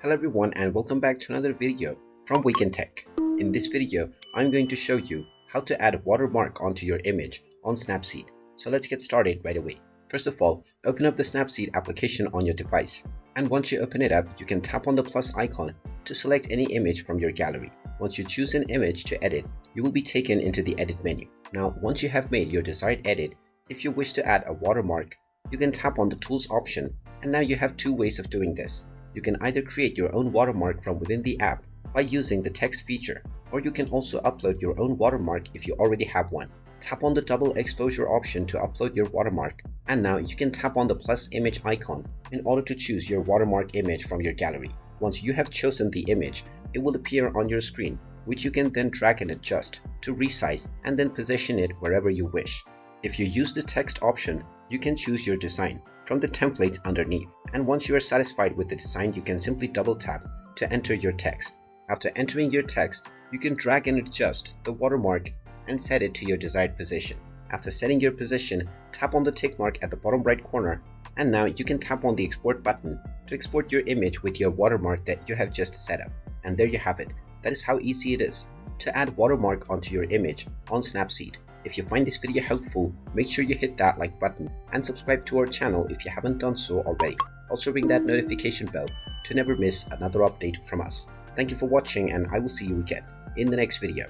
Hello everyone and welcome back to another video from Wake&Tech. In this video, I'm going to show you how to add a watermark onto your image on Snapseed. So let's get started right away. First of all, open up the Snapseed application on your device. And once you open it up, you can tap on the plus icon to select any image from your gallery. Once you choose an image to edit, you will be taken into the edit menu. Now, once you have made your desired edit, if you wish to add a watermark, you can tap on the tools option, and now you have two ways of doing this. You can either create your own watermark from within the app by using the text feature, or you can also upload your own watermark if you already have one. Tap on the double exposure option to upload your watermark, and now you can tap on the plus image icon in order to choose your watermark image from your gallery. Once you have chosen the image, it will appear on your screen, which you can then drag and adjust to resize and then position it wherever you wish. If you use the text option, you can choose your design from the templates underneath. And once you are satisfied with the design, you can simply double tap to enter your text. After entering your text, you can drag and adjust the watermark and set it to your desired position. After setting your position, tap on the tick mark at the bottom right corner, and now you can tap on the export button to export your image with your watermark that you have just set up. And there you have it. That is how easy it is to add watermark onto your image on Snapseed. If you find this video helpful, make sure you hit that like button and subscribe to our channel if you haven't done so already. Also ring that notification bell to never miss another update from us. Thank you for watching, and I will see you again in the next video.